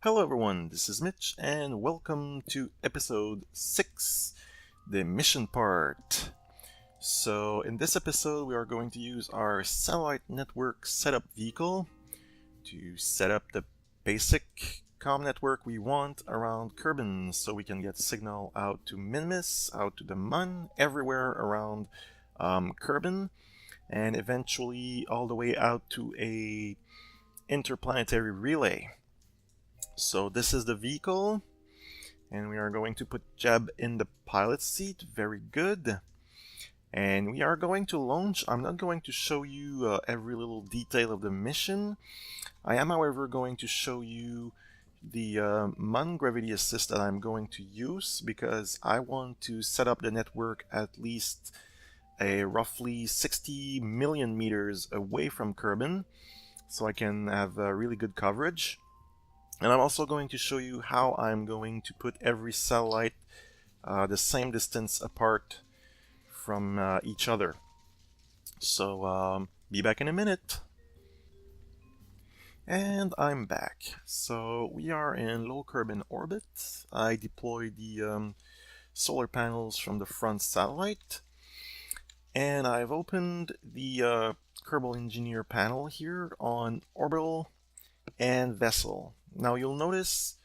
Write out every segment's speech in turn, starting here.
Hello everyone, this is Mitch and welcome to episode 6, the mission part. So in this episode we are going to use our satellite network setup vehicle to set up the basic comm network we want around Kerbin so we can get signal out to Minimus, out to the Mun, everywhere around Kerbin, and eventually all the way out to a interplanetary relay. So this is the vehicle, and we are going to put Jeb in the pilot seat. Very good. And we are going to launch. I'm not going to show you every little detail of the mission. I am, however, going to show you the Mun gravity assist that I'm going to use because I want to set up the network at least a roughly 60 million meters away from Kerbin so I can have really good coverage. And I'm also going to show you how I'm going to put every satellite the same distance apart from each other. So be back in a minute. And I'm back. So we are in low Kerbin orbit. I deployed the solar panels from the front satellite. And I've opened the Kerbal Engineer panel here on orbital and vessel. Now you'll notice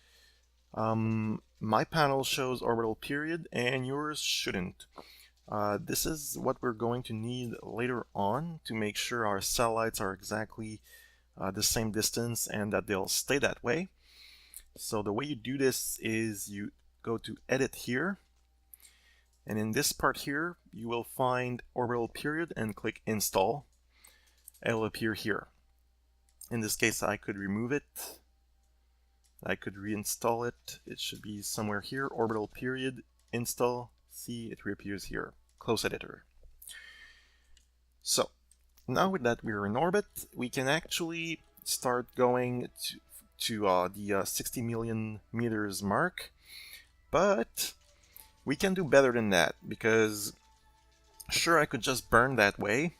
my panel shows orbital period and yours shouldn't. This is what we're going to need later on to make sure our satellites are exactly the same distance and that they'll stay that way. So the way you do this is you go to edit here, and in this part here you will find orbital period and click install. It'll appear here. In this case I could remove it. I could reinstall it. It should be somewhere here. Orbital period, install. See, it reappears here. Close editor. So, now that we're in orbit, we can actually start going to the 60 million meters mark. But we can do better than that because sure, I could just burn that way,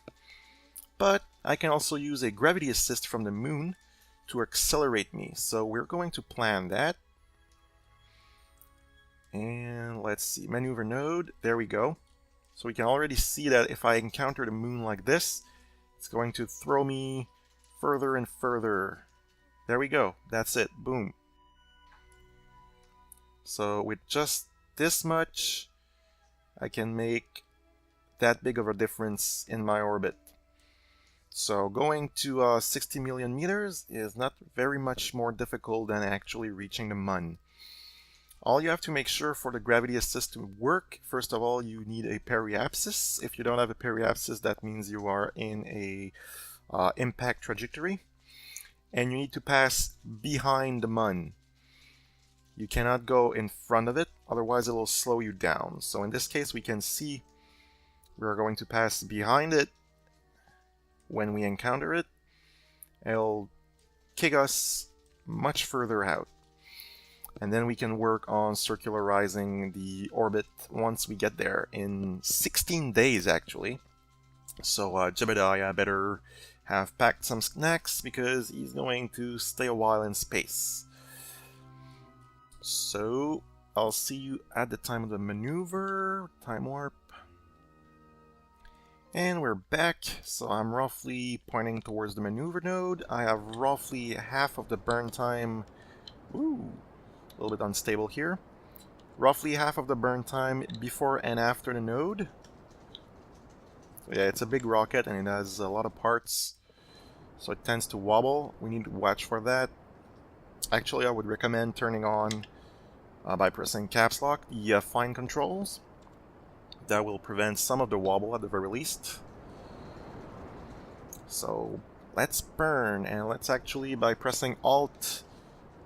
but I can also use a gravity assist from the moon to accelerate me. So we're going to plan that. And let's see, maneuver node, there we go. So we can already see that if I encounter the moon like this, it's going to throw me further and further. There we go, that's it, boom. So with just this much, I can make that big of a difference in my orbit. So going to 60 million meters is not very much more difficult than actually reaching the Mun. All you have to make sure for the gravity assist to work, first of all, you need a periapsis. If you don't have a periapsis, that means you are in a impact trajectory. And you need to pass behind the Mun. You cannot go in front of it, otherwise it will slow you down. So in this case, we can see we're going to pass behind it. When we encounter it, it'll kick us much further out. And then we can work on circularizing the orbit once we get there in 16 days, actually. So Jebediah better have packed some snacks because he's going to stay a while in space. So I'll see you at the time of the maneuver. Time warp. And we're back, so I'm roughly pointing towards the maneuver node. I have roughly half of the burn time. Ooh, a little bit unstable here. Roughly half of the burn time before and after the node. So yeah, it's a big rocket and it has a lot of parts, so it tends to wobble. We need to watch for that. Actually, I would recommend turning on, by pressing caps lock, the fine controls. That will prevent some of the wobble at the very least. So let's burn, and let's actually, by pressing Alt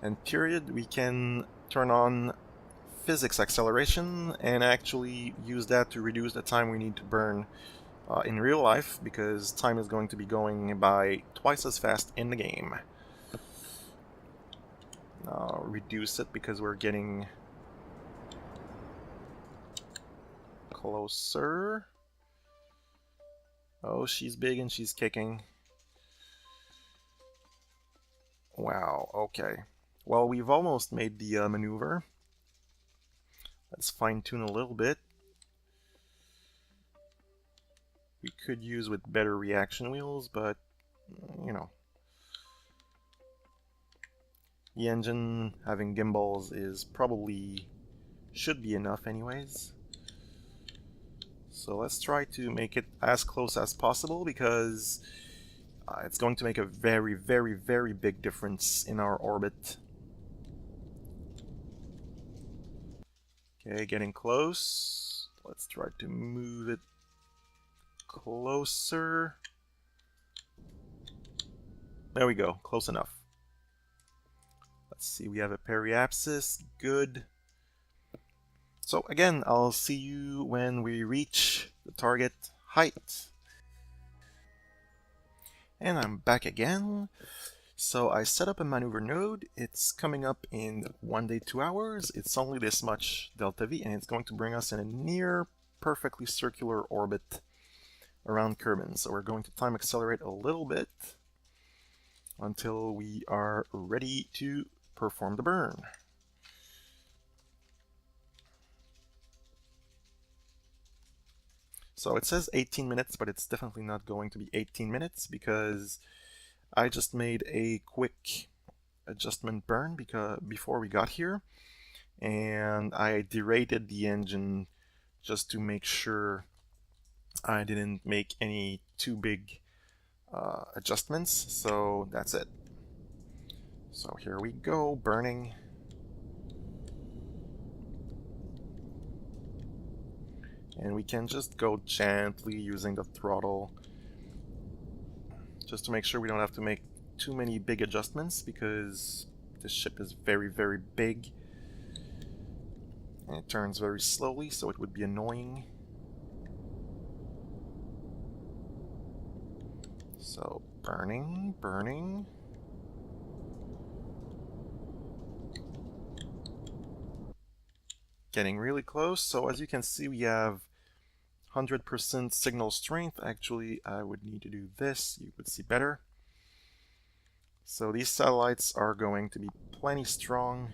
and period, we can turn on physics acceleration and actually use that to reduce the time we need to burn in real life, because time is going to be going by twice as fast in the game. Now reduce it because we're getting closer. Oh, she's big and she's kicking. Wow, okay. Well, we've almost made the maneuver. Let's fine-tune a little bit. We could use with better reaction wheels, but, you know. The engine having gimbals is probably should be enough anyways. So let's try to make it as close as possible, because it's going to make a very, very, very big difference in our orbit. Okay, getting close. Let's try to move it closer. There we go, close enough. Let's see, we have a periapsis, good. So again, I'll see you when we reach the target height. And I'm back again. So I set up a maneuver node. It's coming up in 1 day, 2 hours. It's only this much delta V, and it's going to bring us in a near perfectly circular orbit around Kerbin. So we're going to time accelerate a little bit until we are ready to perform the burn. So it says 18 minutes, but it's definitely not going to be 18 minutes, because I just made a quick adjustment burn before we got here, and I derated the engine just to make sure I didn't make any too big adjustments. So that's it. So here we go, burning. And we can just go gently using the throttle, just to make sure we don't have to make too many big adjustments, because this ship is very, very big. And it turns very slowly, so it would be annoying. So, burning, burning. Getting really close. So as you can see, we have 100% signal strength. Actually, I would need to do this. You would see better. So these satellites are going to be plenty strong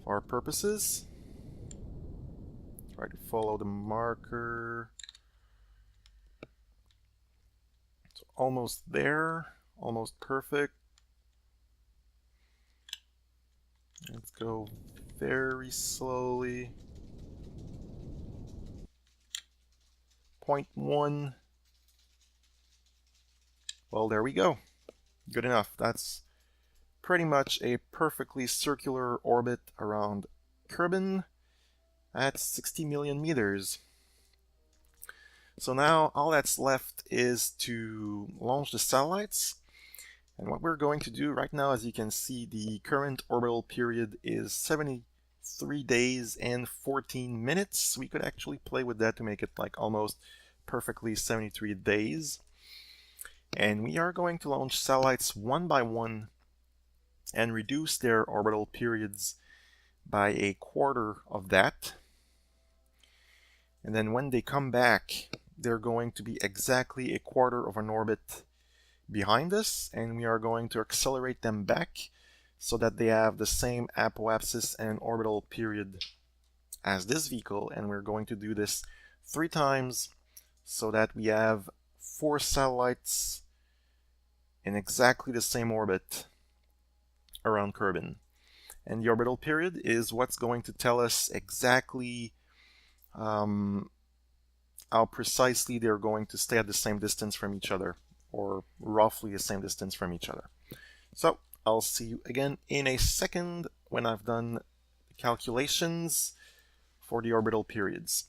for our purposes. Try to follow the marker. So almost there, almost perfect. Let's go very slowly. 0.1. Well, there we go. Good enough. That's pretty much a perfectly circular orbit around Kerbin at 60 million meters. So now all that's left is to launch the satellites. And what we're going to do right now, as you can see, the current orbital period is 73 days and 14 minutes. We could actually play with that to make it like almost perfectly 73 days. And we are going to launch satellites one by one and reduce their orbital periods by a quarter of that. And then when they come back, they're going to be exactly a quarter of an orbit behind us, and we are going to accelerate them back so that they have the same apoapsis and orbital period as this vehicle. And we're going to do this 3 times so that we have 4 satellites in exactly the same orbit around Kerbin. And the orbital period is what's going to tell us exactly how precisely they're going to stay at the same distance from each other, or roughly the same distance from each other. So I'll see you again in a second when I've done the calculations for the orbital periods.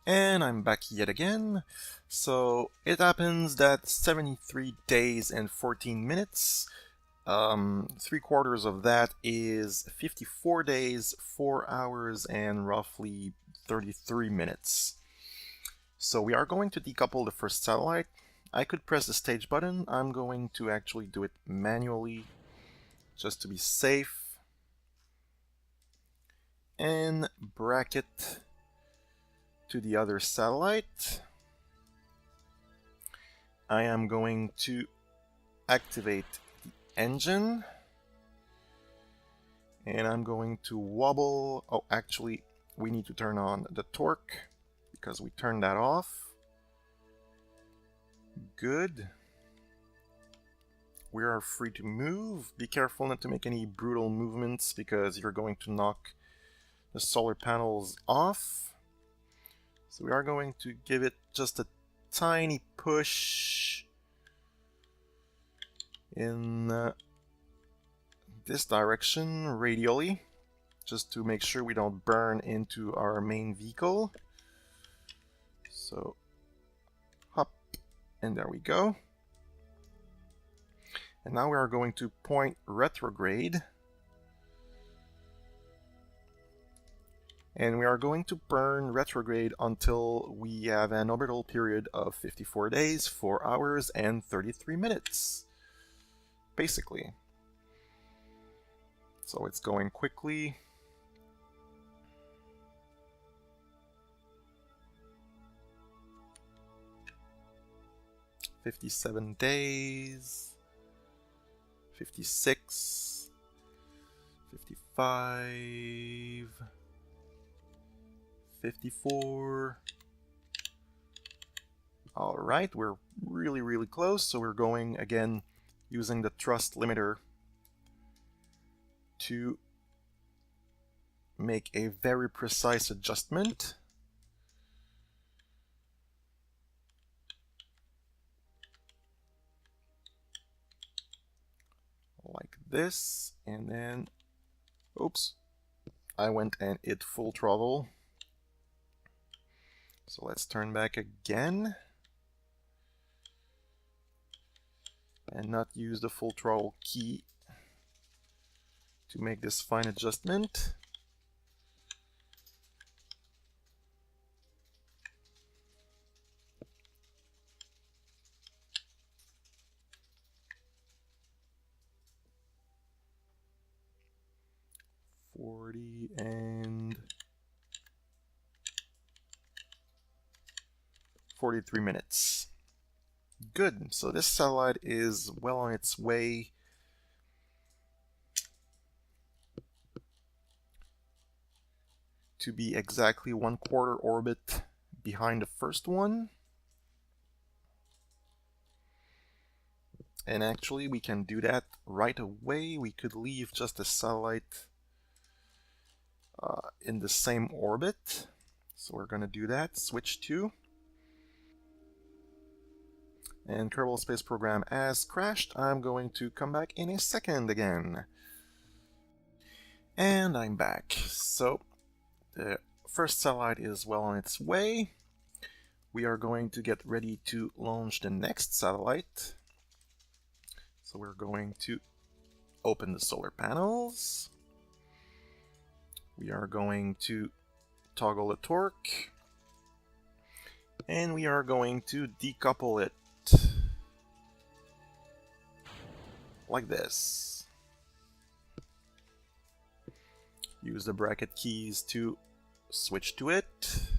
And I'm back yet again. So it happens that 73 days and 14 minutes, 3/4 of that is 54 days, 4 hours, and roughly 33 minutes. So we are going to decouple the first satellite. I could press the stage button. I'm going to actually do it manually, just to be safe. And bracket to the other satellite. I am going to activate the engine. And I'm going to wobble. Oh, actually, we need to turn on the torque because we turned that off. Good. We are free to move. Be careful not to make any brutal movements because you're going to knock the solar panels off. So we are going to give it just a tiny push in this direction radially, just to make sure we don't burn into our main vehicle. So hop, and there we go. And now we are going to point retrograde. And we are going to burn retrograde until we have an orbital period of 54 days, 4 hours, and 33 minutes, basically. So it's going quickly. "57 days, 56, 55, 54. Alright, we're really close, so we're going again using the thrust limiter to make a very precise adjustment. Like this, and then, oops, I went and hit full throttle. So let's turn back again and not use the full throttle key to make this fine adjustment. And 43 minutes. Good. So this satellite is well on its way to be exactly 1/4 orbit behind the first one. And actually we can do that right away. We could leave just a satellite in the same orbit. So we're going to do that. Switch to. And Kerbal Space Program has crashed. I'm going to come back in a second again. And I'm back. So the first satellite is well on its way. We are going to get ready to launch the next satellite. So we're going to open the solar panels. We are going to toggle the torque. And we are going to decouple it. Like this. Use the bracket keys to switch to it.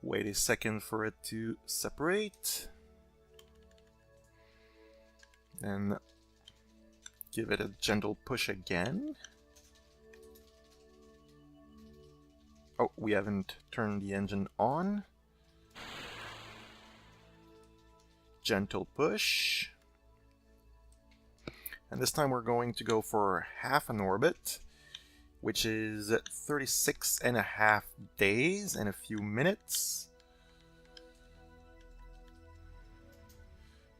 Wait a second for it to separate. Then give it a gentle push again. Oh, we haven't turned the engine on. Gentle push. And this time we're going to go for half an orbit, which is 36.5 days and a few minutes.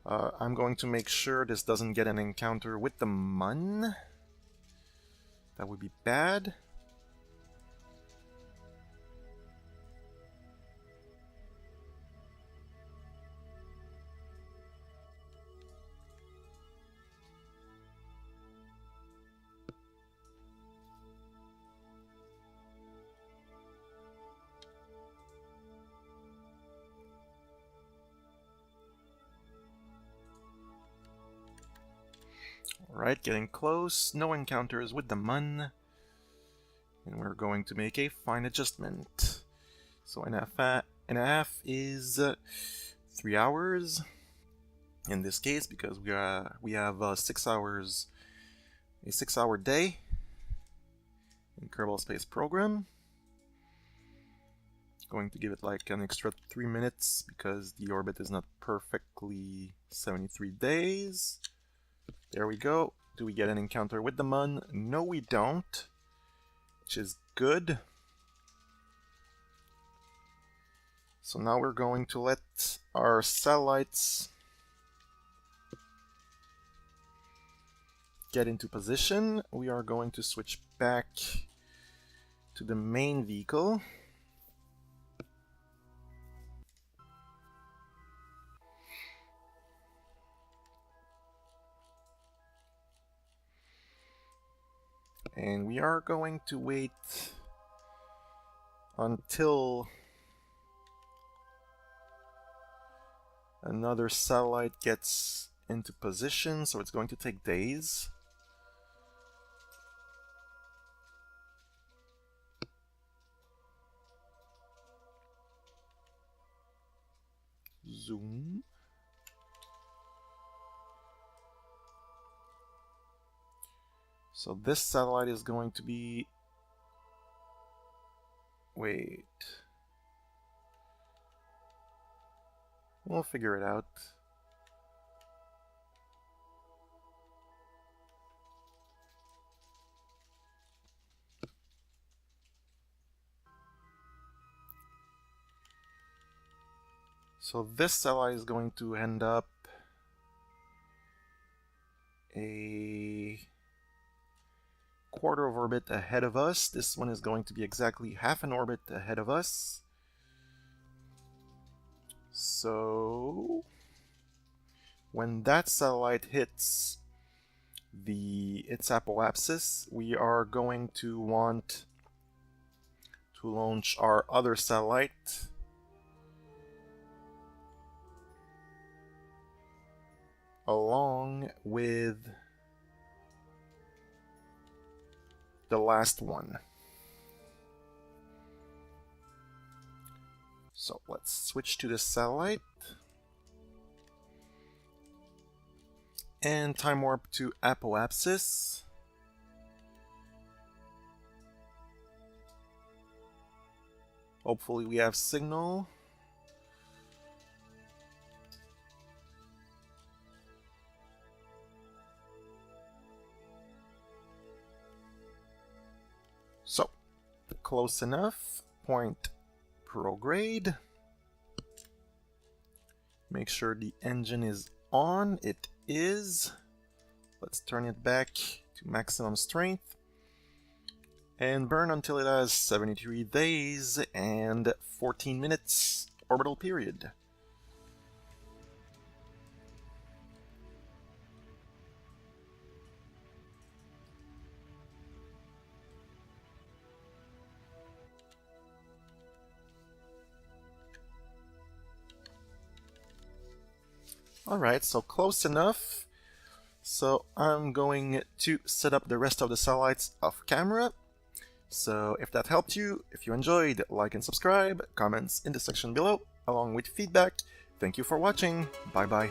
I'm going to make sure this doesn't get an encounter with the Mun. That would be bad. Alright, getting close. No encounters with the Mun. And we're going to make a fine adjustment. So an half is 3 hours in this case, because we have 6 hours, a 6-hour day in Kerbal Space Program. Going to give it like an extra 3 minutes because the orbit is not perfectly 73 days. There we go. Do we get an encounter with the Mun? No, we don't, which is good. So now we're going to let our satellites get into position. We are going to switch back to the main vehicle. And we are going to wait until another satellite gets into position, so it's going to take days. Zoom. So this satellite is going to be... Wait. We'll figure it out. So this satellite is going to end up a quarter of orbit ahead of us. This one is going to be exactly half an orbit ahead of us. So when that satellite hits its apoapsis, we are going to want to launch our other satellite. Along with the last one. So let's switch to this satellite and time warp to apoapsis. Hopefully we have signal. So, close enough. Point prograde. Make sure the engine is on. It is. Let's turn it back to maximum strength. And burn until it has 73 days and 14 minutes orbital period. Alright, so close enough. So I'm going to set up the rest of the satellites off camera. So if that helped you, if you enjoyed, like and subscribe, comments in the section below, along with feedback. Thank you for watching. Bye bye.